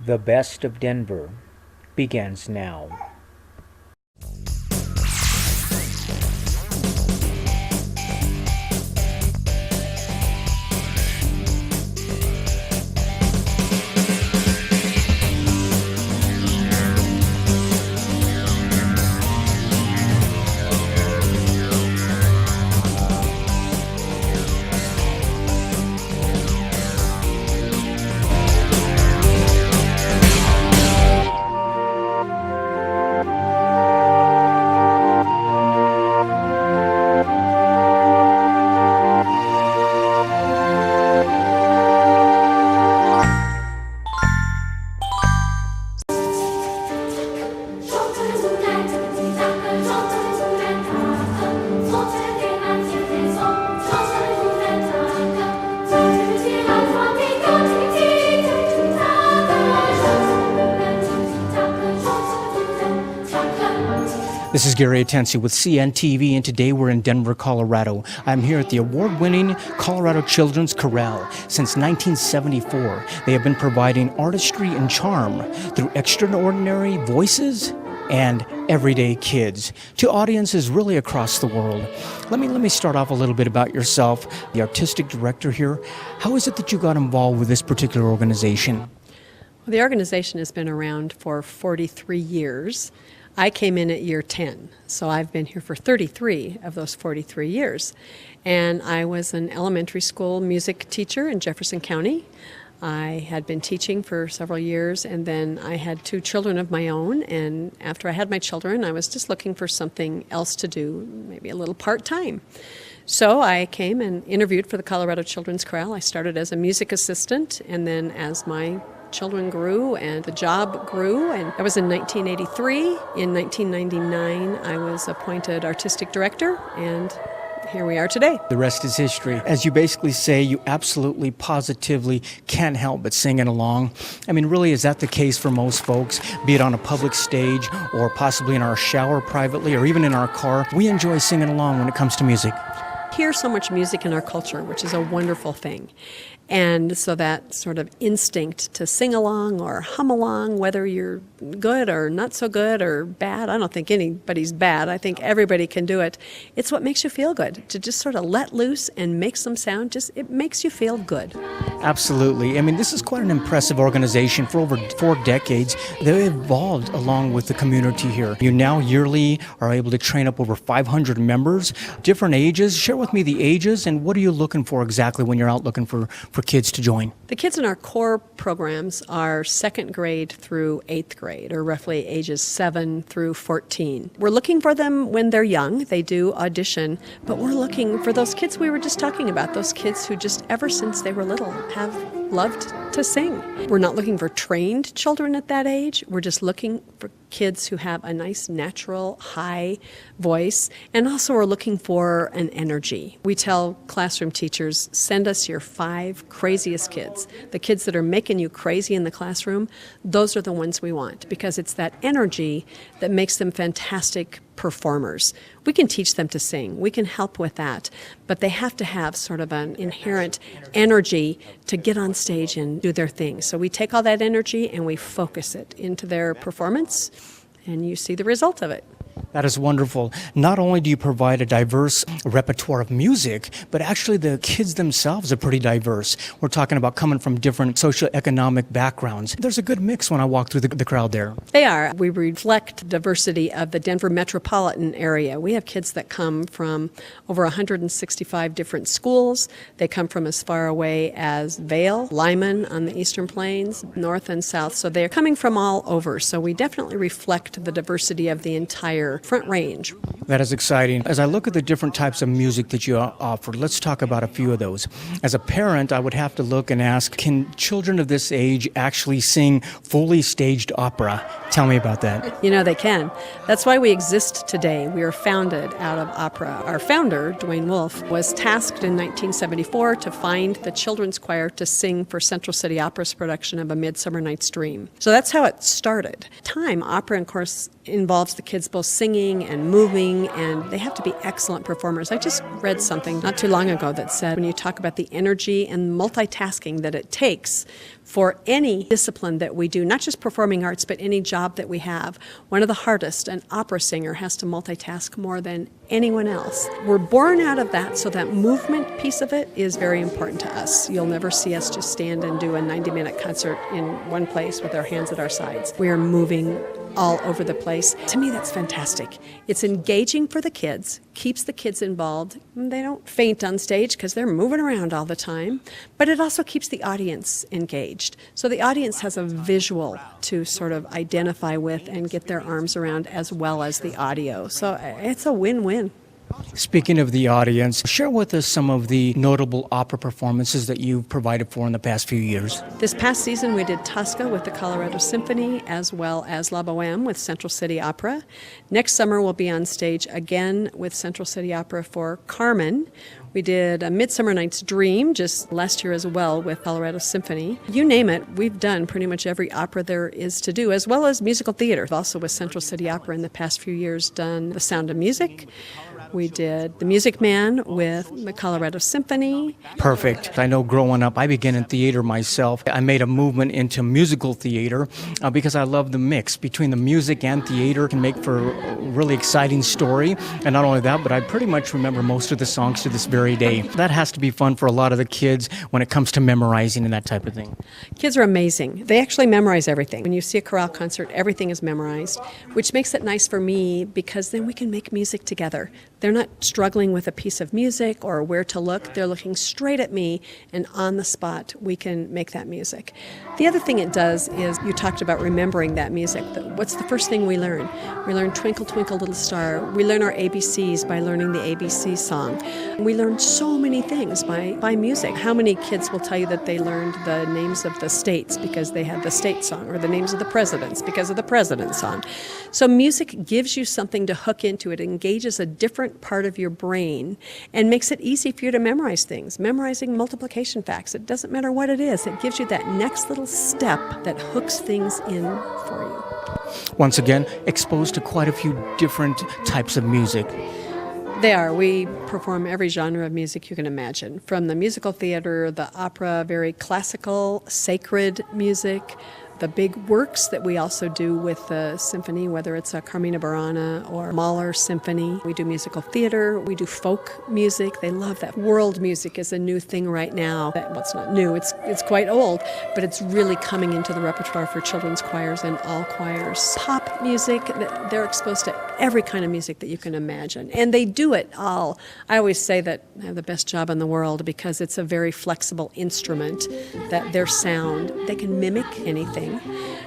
The Best of Denver begins now. This is Gary Atensi with CNTV, and today we're in Denver, Colorado. I'm here at the award-winning Colorado Children's Chorale. Since 1974, they have been providing artistry and charm through extraordinary voices and everyday kids to audiences really across the world. Let me start off a little bit about yourself, the artistic director here. How is it that you got involved with this particular organization? Well, the organization has been around for 43 years. I came in at year 10, so I've been here for 33 of those 43 years. And I was an elementary school music teacher in Jefferson County. I had been teaching for several years, and then I had 2 children of my own, and after I had my children, I was just looking for something else to do, maybe a little part-time. So I came and interviewed for the Colorado Children's Chorale. I started as a music assistant, and then as my children grew and the job grew, and that was in 1983. In 1999, I was appointed artistic director, and here we are today. The rest is history. As you basically say, you absolutely, positively can't help but singing along. I mean, really, is that the case for most folks, be it on a public stage or possibly in our shower privately or even in our car? We enjoy singing along when it comes to music. Hear so much music in our culture, which is a wonderful thing. And so that sort of instinct to sing along or hum along, whether you're good or not so good or bad, I don't think anybody's bad. I think everybody can do it. It's what makes you feel good, to just sort of let loose and make some sound. It makes you feel good. Absolutely. I mean, this is quite an impressive organization. For over 4 decades, they've evolved along with the community here. You now yearly are able to train up over 500 members, different ages. Share with me the ages, and what are you looking for exactly when you're out looking for kids to join? The kids in our core programs are 2nd grade through 8th grade, or roughly ages 7 through 14. We're looking for them when they're young. They do audition, but we're looking for those kids we were just talking about, those kids who just ever since they were little have loved to sing. We're not looking for trained children at that age. We're just looking for kids who have a nice, natural, high voice, and also we're looking for an energy. We tell classroom teachers, send us your 5 craziest kids. The kids that are making you crazy in the classroom, those are the ones we want, because it's that energy that makes them fantastic performers. We can teach them to sing. We can help with that, but they have to have sort of an inherent energy to get on stage and do their thing. So we take all that energy and we focus it into their performance, and you see the result of it. That is wonderful. Not only do you provide a diverse repertoire of music, but actually the kids themselves are pretty diverse. We're talking about coming from different socioeconomic backgrounds. There's a good mix when I walk through the crowd there. They are. We reflect the diversity of the Denver metropolitan area. We have kids that come from over 165 different schools. They come from as far away as Vail, Lyman on the Eastern Plains, north and south. So they're coming from all over. So we definitely reflect the diversity of the entire Front Range. That is exciting. As I look at the different types of music that you offer, let's talk about a few of those. As a parent, I would have to look and ask, can children of this age actually sing fully staged opera? Tell me about that. You know, they can. That's why we exist today. We are founded out of opera. Our founder, Dwayne Wolfe, was tasked in 1974 to find the children's choir to sing for Central City Opera's production of A Midsummer Night's Dream. So that's how it started. Opera, of course, involves the kids both singing and moving, and they have to be excellent performers. I just read something not too long ago that said when you talk about the energy and multitasking that it takes For any discipline that we do, not just performing arts, but any job that we have, one of the hardest, an opera singer has to multitask more than anyone else. We're born out of that, so that movement piece of it is very important to us. You'll never see us just stand and do a 90-minute concert in one place with our hands at our sides. We are moving all over the place. To me, that's fantastic. It's engaging for the kids, keeps the kids involved. They don't faint on stage because they're moving around all the time, but it also keeps the audience engaged. So the audience has a visual to sort of identify with and get their arms around, as well as the audio. So it's a win-win. Speaking of the audience, share with us some of the notable opera performances that you've provided for in the past few years. This past season, we did Tosca with the Colorado Symphony, as well as La Boheme with Central City Opera. Next summer, we'll be on stage again with Central City Opera for Carmen. We did A Midsummer Night's Dream just last year as well with Colorado Symphony. You name it, we've done pretty much every opera there is to do, as well as musical theater. Also with Central City Opera in the past few years done The Sound of Music. We did The Music Man with the Colorado Symphony. Perfect. I know growing up, I began in theater myself. I made a movement into musical theater because I love the mix between the music and theater. It can make for a really exciting story. And not only that, but I pretty much remember most of the songs to this very day. That has to be fun for a lot of the kids when it comes to memorizing and that type of thing. Kids are amazing. They actually memorize everything. When you see a chorale concert, everything is memorized, which makes it nice for me because then we can make music together. They're not struggling with a piece of music or where to look. They're looking straight at me, and on the spot, we can make that music. The other thing it does is, you talked about remembering that music. What's the first thing we learn? We learn Twinkle, Twinkle, Little Star. We learn our ABCs by learning the ABC song. We learn so many things by music. How many kids will tell you that they learned the names of the states because they had the state song, or the names of the presidents because of the president's song? So music gives you something to hook into. It engages a different part of your brain and makes it easy for you to memorize things. Memorizing multiplication facts, it doesn't matter what it is. It gives you that next little step that hooks things in for you. Once again, exposed to quite a few different types of music. They are. We perform every genre of music you can imagine, from the musical theater, the opera, very classical, sacred music, the big works that we also do with the symphony, whether it's a Carmina Burana or Mahler Symphony. We do musical theater. We do folk music. They love that. World music is a new thing right now. Well, it's not new. It's quite old, but it's really coming into the repertoire for children's choirs and all choirs. Pop music, they're exposed to every kind of music that you can imagine, and they do it all. I always say that I have the best job in the world because it's a very flexible instrument, that their sound, they can mimic anything.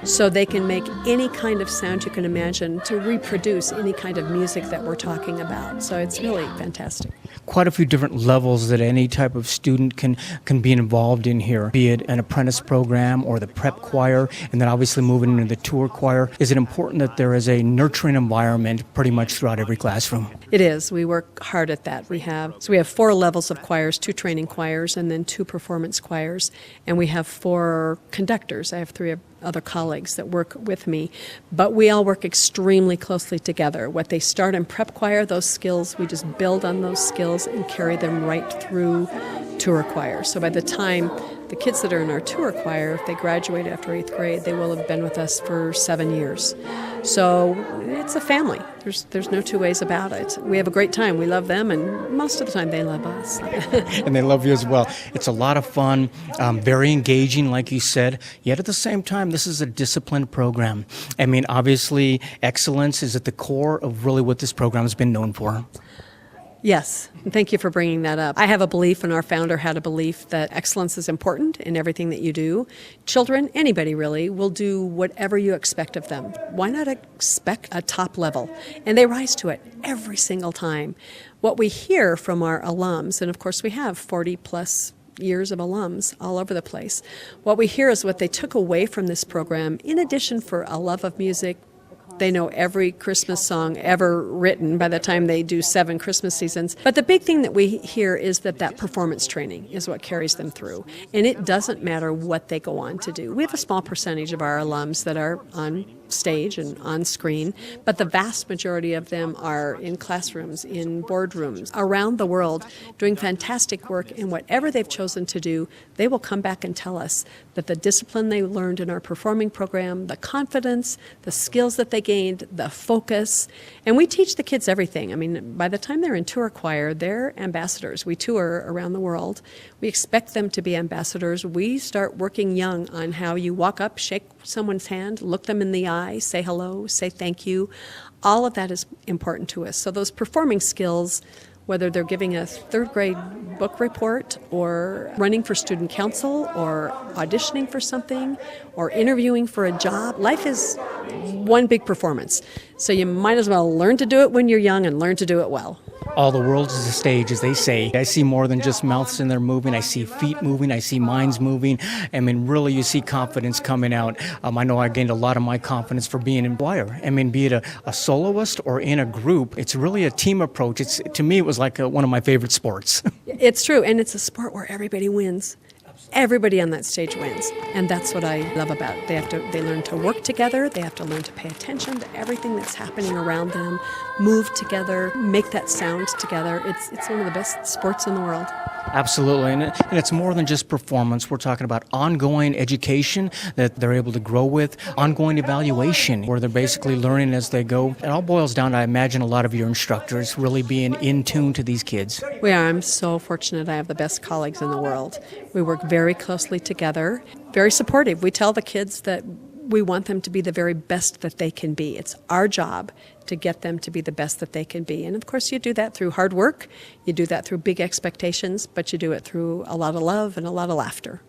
So they can make any kind of sound you can imagine to reproduce any kind of music that we're talking about. So it's really fantastic. Quite a few different levels that any type of student can be involved in here, be it an apprentice program or the prep choir, and then obviously moving into the tour choir. Is it important that there is a nurturing environment pretty much throughout every classroom? It is. We work hard at that. We have 4 levels of choirs, 2 training choirs, and then 2 performance choirs, and we have 4 conductors. I have 3 other colleagues that work with me, but we all work extremely closely together. What they start in prep choir, those skills, we just build on those skills and carry them right through tour choir. So by the time the kids that are in our tour choir, if they graduate after 8th grade, they will have been with us for 7 years. So it's a family. There's no two ways about it. We have a great time. We love them, and most of the time they love us. And they love you as well. It's a lot of fun, very engaging, like you said, yet at the same time, this is a disciplined program. I mean, obviously, excellence is at the core of really what this program has been known for. Yes, and thank you for bringing that up. I have a belief, and our founder had a belief, that excellence is important in everything that you do. Children, anybody really, will do whatever you expect of them. Why not expect a top level? And they rise to it every single time. What we hear from our alums, and of course we have 40 plus years of alums all over the place, what we hear is what they took away from this program, in addition for a love of music. They know every Christmas song ever written by the time they do 7 Christmas seasons. But the big thing that we hear is that performance training is what carries them through. And it doesn't matter what they go on to do. We have a small percentage of our alums that are on stage and on screen, but the vast majority of them are in classrooms, in boardrooms, around the world, doing fantastic work. And whatever they've chosen to do, they will come back and tell us that the discipline they learned in our performing program, the confidence, the skills that they gained, the focus, and we teach the kids everything. I mean, by the time they're in tour choir, they're ambassadors. We tour around the world. We expect them to be ambassadors. We start working young on how you walk up, shake someone's hand, look them in the eye, say hello, say thank you. All of that is important to us. So those performing skills, whether they're giving a third grade book report or running for student council or auditioning for something or interviewing for a job, life is one big performance. So you might as well learn to do it when you're young and learn to do it well. All the world is a stage, as they say. I see more than just mouths in there moving. I see feet moving. I see minds moving. I mean, really, you see confidence coming out. I know I gained a lot of my confidence for being in choir. I mean, be it a soloist or in a group, it's really a team approach. To me, it was like one of my favorite sports. It's true, and it's a sport where everybody wins. Everybody on that stage wins, and that's what I love about it. They learn to work together. They have to learn to pay attention to everything that's happening around them, move together, make that sound together. It's one of the best sports in the world. Absolutely, and it's more than just performance. We're talking about ongoing education that they're able to grow with, ongoing evaluation where they're basically learning as they go. It all boils down to, I imagine, a lot of your instructors really being in tune to these kids. We are. I'm so fortunate. I have the best colleagues in the world. We work very closely together, very supportive. We tell the kids that we want them to be the very best that they can be. It's our job to get them to be the best that they can be. And of course, you do that through hard work, you do that through big expectations, but you do it through a lot of love and a lot of laughter.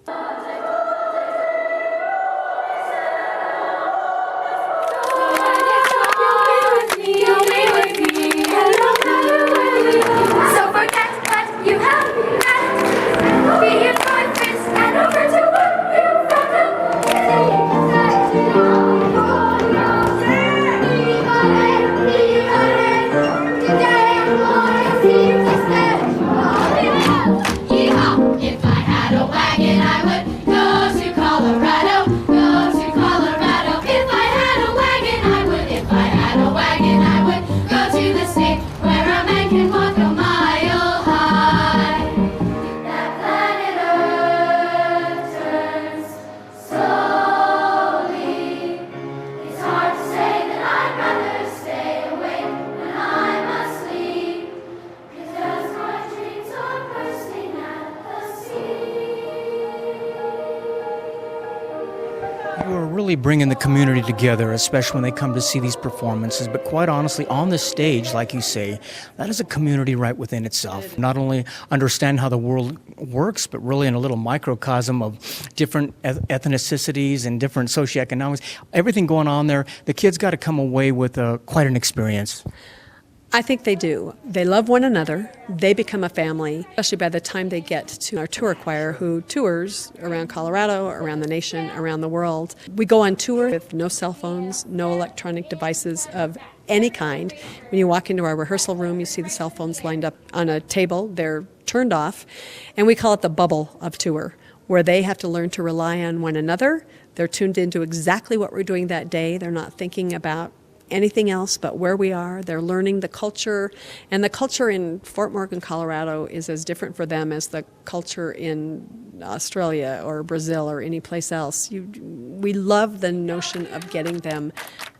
You are really bringing the community together, especially when they come to see these performances. But quite honestly, on the stage, like you say, that is a community right within itself. Not only understand how the world works, but really in a little microcosm of different ethnicities and different socioeconomics, everything going on there. The kids got to come away with quite an experience. I think they do. They love one another. They become a family, especially by the time they get to our tour choir, who tours around Colorado, around the nation, around the world. We go on tour with no cell phones, no electronic devices of any kind. When you walk into our rehearsal room, you see the cell phones lined up on a table. They're turned off, and we call it the bubble of tour, where they have to learn to rely on one another. They're tuned into exactly what we're doing that day. They're not thinking about anything else but where we are. They're learning the culture, and the culture in Fort Morgan, Colorado is as different for them as the culture in Australia or Brazil or any place else. We love the notion of getting them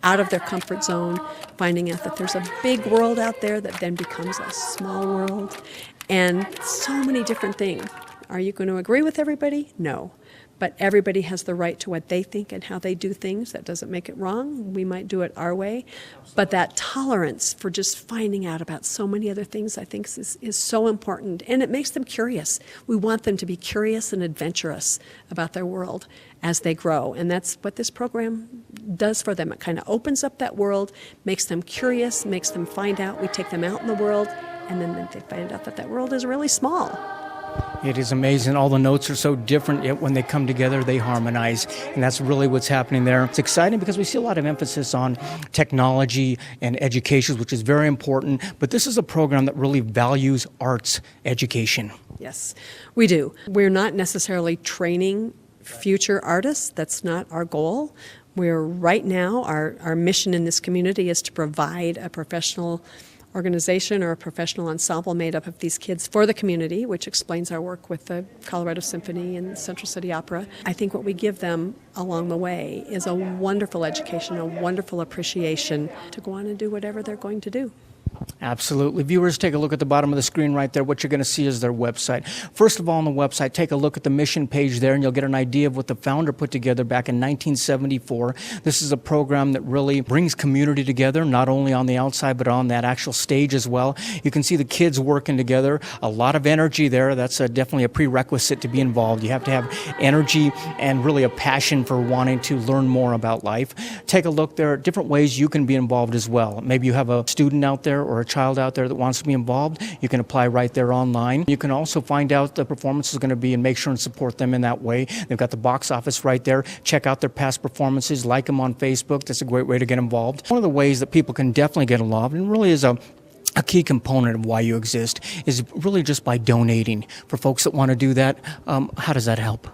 out of their comfort zone, finding out that there's a big world out there that then becomes a small world, and so many different things. Are you going to agree with everybody? No. But everybody has the right to what they think and how they do things. That doesn't make it wrong. We might do it our way. But that tolerance for just finding out about so many other things, I think, is so important. And it makes them curious. We want them to be curious and adventurous about their world as they grow. And that's what this program does for them. It kind of opens up that world, makes them curious, makes them find out. We take them out in the world, and then they find out that that world is really small. It is amazing. All the notes are so different, yet when they come together, they harmonize. And that's really what's happening there. It's exciting because we see a lot of emphasis on technology and education, which is very important. But this is a program that really values arts education. Yes, we do. We're not necessarily training future artists. That's not our goal. We're right now, our mission in this community is to provide a professional organization or a professional ensemble made up of these kids for the community, which explains our work with the Colorado Symphony and Central City Opera. I think what we give them along the way is a wonderful education, a wonderful appreciation to go on and do whatever they're going to do. Absolutely. Viewers, take a look at the bottom of the screen right there. What you're going to see is their website. First of all, on the website, take a look at the mission page there, and you'll get an idea of what the founder put together back in 1974. This is a program that really brings community together, not only on the outside, but on that actual stage as well. You can see the kids working together. A lot of energy there. That's definitely a prerequisite to be involved. You have to have energy and really a passion for wanting to learn more about life. Take a look. There are different ways you can be involved as well. Maybe you have a student out there or a child out there that wants to be involved. You can apply right there online. You can also find out the performance is going to be and make sure and support them in that way. They've got the box office right there. Check out their past performances, like them on Facebook. That's a great way to get involved. One of the ways that people can definitely get involved, and really is a key component of why you exist, is really just by donating. For folks that want to do that, how does that help?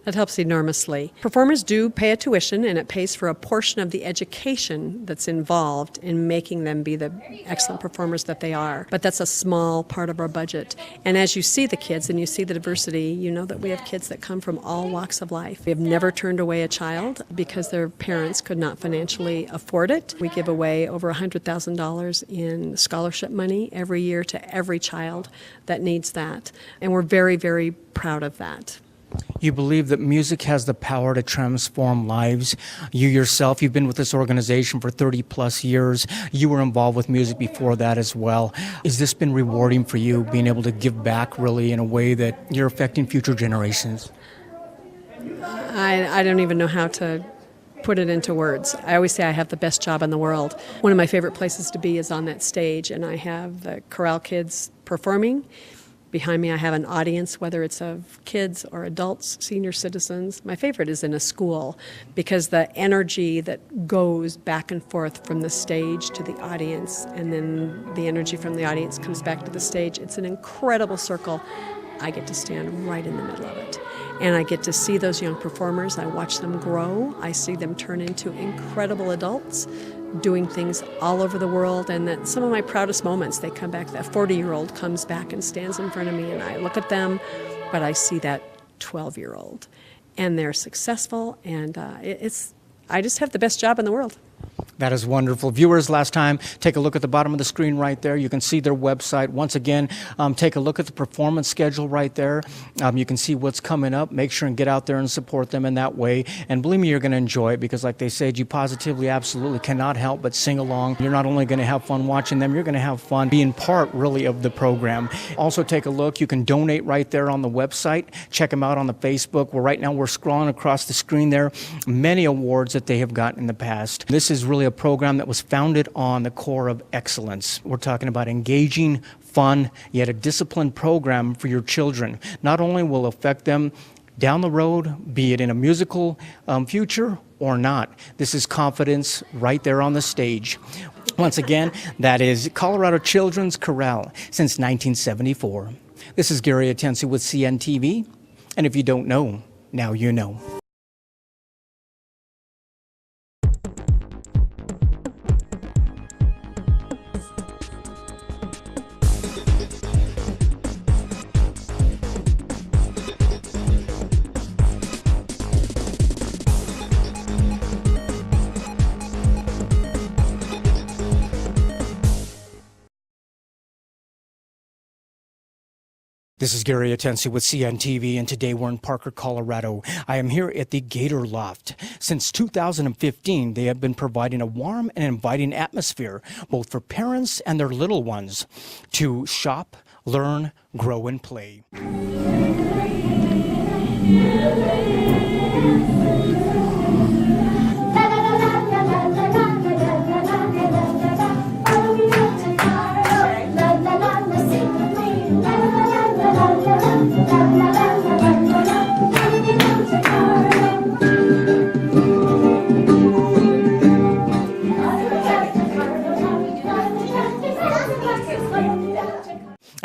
That helps enormously. Performers do pay a tuition, and it pays for a portion of the education that's involved in making them be the excellent performers that they are. But that's a small part of our budget. And as you see the kids and you see the diversity, you know that we have kids that come from all walks of life. We have never turned away a child because their parents could not financially afford it. We give away over $100,000 in scholarship money every year to every child that needs that. And we're very, very proud of that. You believe that music has the power to transform lives. You yourself, you've been with this organization for 30 plus years. You were involved with music before that as well. Has this been rewarding for you, being able to give back really in a way that you're affecting future generations? I don't even know how to put it into words. I always say I have the best job in the world. One of my favorite places to be is on that stage, and I have the chorale kids performing. Behind me, I have an audience, whether it's of kids or adults, senior citizens. My favorite is in a school because the energy that goes back and forth from the stage to the audience, and then the energy from the audience comes back to the stage. It's an incredible circle. I get to stand right in the middle of it. And I get to see those young performers. I watch them grow. I see them turn into incredible adults, doing things all over the world. And that some of my proudest moments, they come back, that 40-year-old comes back and stands in front of me, and I look at them, but I see that 12-year-old. And they're successful, and I just have the best job in the world. That is wonderful. Viewers, last time, take a look at the bottom of the screen right there. You can see their website. Once again, take a look at the performance schedule right there. You can see what's coming up. Make sure and get out there and support them in that way. And believe me, you're going to enjoy it because, like they said, you positively, absolutely cannot help but sing along. You're not only going to have fun watching them, you're going to have fun being part, really, of the program. Also, take a look. You can donate right there on the website. Check them out on the Facebook. Right now, we're scrolling across the screen there. Many awards that they have gotten in the past. This is really a program that was founded on the core of excellence. We're talking about engaging, fun, yet a disciplined program for your children. Not only will affect them down the road, be it in a musical future or not. This is confidence right there on the stage. Once again, that is Colorado Children's Chorale since 1974. This is Gary Atensi with CNTV, and if you don't know, now you know. This is Gary Atensi with CNTV, and today we're in Parker, Colorado. I am here at the Gator Loft. Since 2015, they have been providing a warm and inviting atmosphere, both for parents and their little ones, to shop, learn, grow, and play.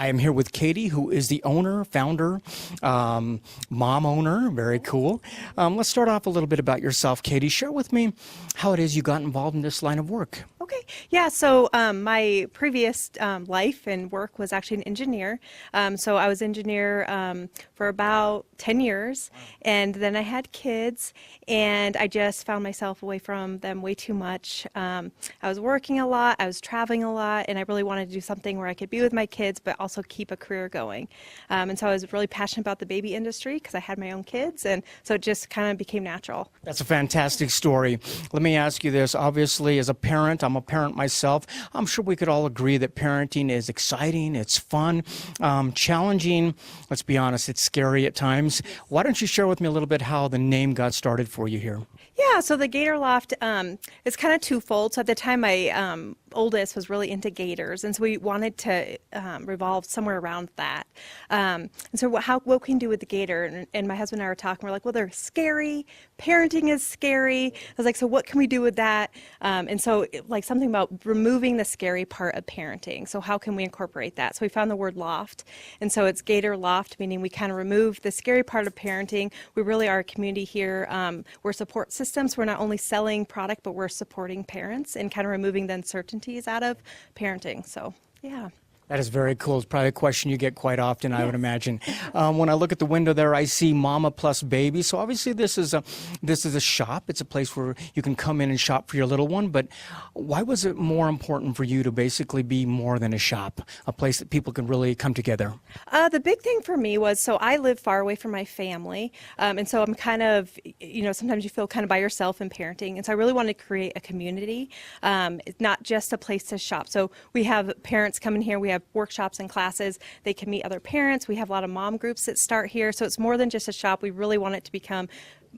I I am here with Katie, who is the owner, founder, mom owner. Very cool. Let's start off a little bit about yourself, Katie. Share with me how it is you got involved in this line of work. Okay. Yeah. So my previous life and work was actually an engineer. So I was engineer for about 10 years, and then I had kids, and I just found myself away from them way too much. I was working a lot, I was traveling a lot, and I really wanted to do something where I could be with my kids, but also keep a career going. And so I was really passionate about the baby industry because I had my own kids, and so it just kind of became natural. That's a fantastic story. Let me ask you this. Obviously, as a parent, I'm a parent myself. I'm sure we could all agree that parenting is exciting, it's fun, challenging. Let's be honest, it's scary at times. Why don't you share with me a little bit how the name got started for you here? Yeah, so the Gator Loft is kind of twofold. So at the time, my oldest was really into gators, and so we wanted to revolve somewhere around that. And so what can we do with the gator? And my husband and I were talking. We're like, well, they're scary. Parenting is scary. I was like, so what can we do with that? And so like something about removing the scary part of parenting. So how can we incorporate that? So we found the word loft, and so it's Gator Loft, meaning we kind of remove the scary part of parenting. We really are a community here. We're support systems. We're not only selling product, but we're supporting parents and kind of removing the uncertainties out of parenting. So, yeah. That is very cool. It's probably a question you get quite often, I would imagine. When I look at the window there, I see Mama Plus Baby. So obviously this is a shop. It's a place where you can come in and shop for your little one. But why was it more important for you to basically be more than a shop, a place that people can really come together? The big thing for me was, so I live far away from my family. And so I'm kind of, sometimes you feel kind of by yourself in parenting. And so I really wanted to create a community. It's not just a place to shop. So we have parents come in here. We have workshops and classes. They can meet other parents. We have a lot of mom groups that start here. So it's more than just a shop. We really want it to become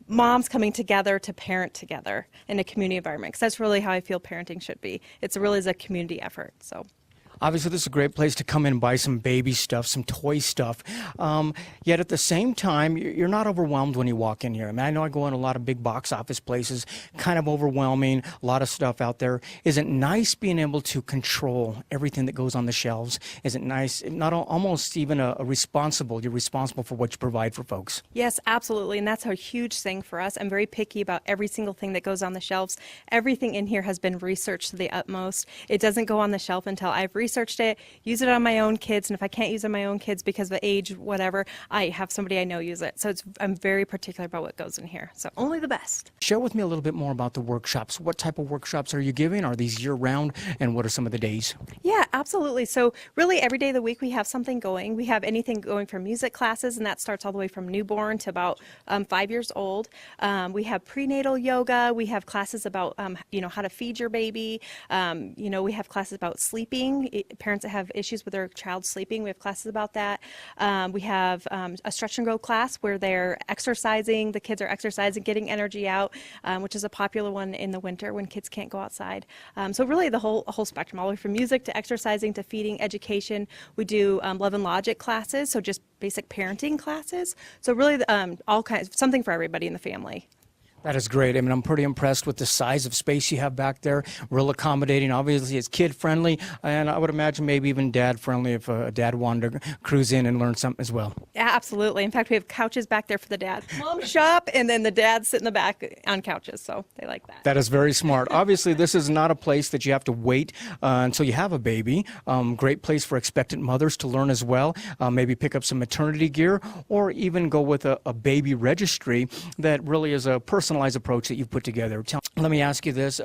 moms coming together to parent together in a community environment, because that's really how I feel parenting should be. It's really is a community effort. So. Obviously, this is a great place to come in and buy some baby stuff, some toy stuff. Yet at the same time, you're not overwhelmed when you walk in here. I mean, I know I go in a lot of big box office places, kind of overwhelming, a lot of stuff out there. Is it nice being able to control everything that goes on the shelves? Is it nice, not almost even you're responsible for what you provide for folks? Yes, absolutely. And that's a huge thing for us. I'm very picky about every single thing that goes on the shelves. Everything in here has been researched to the utmost. It doesn't go on the shelf until I've researched it, use it on my own kids, and if I can't use it on my own kids because of age, whatever, I have somebody I know use it. So I'm very particular about what goes in here. So only the best. Share with me a little bit more about the workshops. What type of workshops are you giving? Are these year-round, and what are some of the days? Yeah, absolutely. So really every day of the week we have something going. We have anything going from music classes, and that starts all the way from newborn to about 5 years old. We have prenatal yoga. We have classes about how to feed your baby. We have classes about sleeping. Parents that have issues with their child sleeping, we have classes about that. We have a stretch and go class where they're exercising, the kids are exercising, getting energy out, which is a popular one in the winter when kids can't go outside. So really the whole spectrum, all the way from music to exercising to feeding, education. We do love and logic classes, so just basic parenting classes. So really all kinds, something for everybody in the family. That is great. I mean, I'm pretty impressed with the size of space you have back there. Real accommodating. Obviously, it's kid-friendly, and I would imagine maybe even dad-friendly if a dad wanted to cruise in and learn something as well. Yeah, absolutely. In fact, we have couches back there for the dad. Mom shop, and then the dads sit in the back on couches, so they like that. That is very smart. Obviously, this is not a place that you have to wait until you have a baby. Great place for expectant mothers to learn as well. Maybe pick up some maternity gear, or even go with a baby registry that really is a personalized approach that you've put together. Let me ask you this.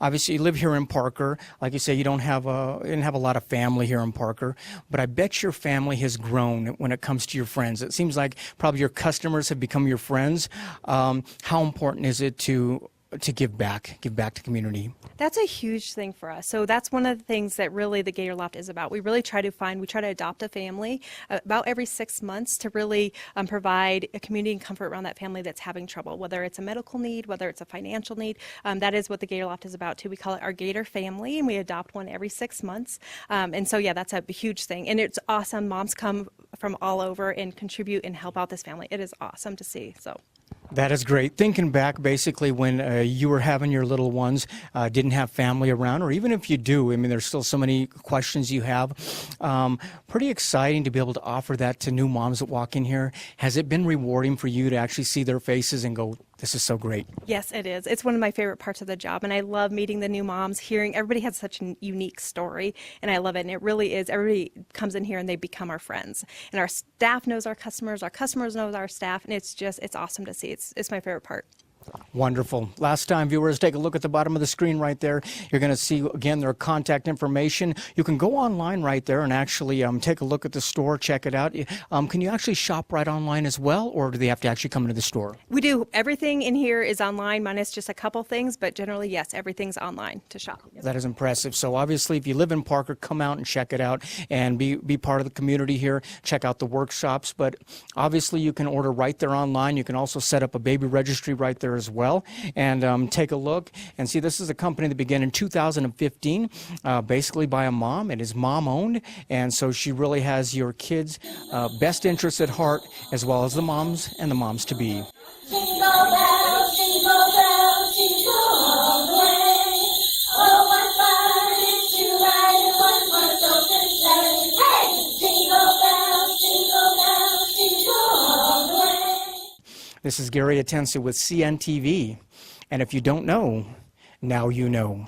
Obviously, you live here in Parker. Like you say, you didn't have a lot of family here in Parker, but I bet your family has grown when it comes to your friends. It seems like probably your customers have become your friends. How important is it to give back to community? That's a huge thing for us. So that's one of the things that really the Gator Loft is about. We really try to adopt a family about every 6 months to really provide a community and comfort around that family that's having trouble, whether it's a medical need, whether it's a financial need. That is what the Gator Loft is about too. We call it our Gator family, and we adopt one every 6 months. And so, yeah, that's a huge thing. And it's awesome. Moms come from all over and contribute and help out this family. It is awesome to see. So. That is great. Thinking back, basically, when you were having your little ones, didn't have family around, or even if you do, I mean, there's still so many questions you have. Pretty exciting to be able to offer that to new moms that walk in here. Has it been rewarding for you to actually see their faces and go, this is so great? Yes, it is. It's one of my favorite parts of the job, and I love meeting the new moms, hearing everybody has such a unique story, and I love it. And it really is. Everybody comes in here and they become our friends, and our staff knows our customers know our staff, and it's awesome to see. It's my favorite part. Wonderful. Last time, viewers, take a look at the bottom of the screen right there. You're going to see, again, their contact information. You can go online right there and actually take a look at the store, check it out. Can you actually shop right online as well, or do they have to actually come into the store? We do. Everything in here is online, minus just a couple things, but generally, yes, everything's online to shop. Yes. That is impressive. So obviously, if you live in Parker, come out and check it out and be part of the community here. Check out the workshops. But obviously, you can order right there online. You can also set up a baby registry right there as well, and take a look and see. This is a company that began in 2015, basically by a mom. It is mom owned, and so she really has your kids' best interests at heart, as well as the moms and the moms to be. Jingle bells, jingle bells, jingle all the way. Oh, what fun it is to ride in one-horse open sleigh. Hey! Jingle bells, jingle all the way. This is Gary Atensi with CNTV, and if you don't know, now you know.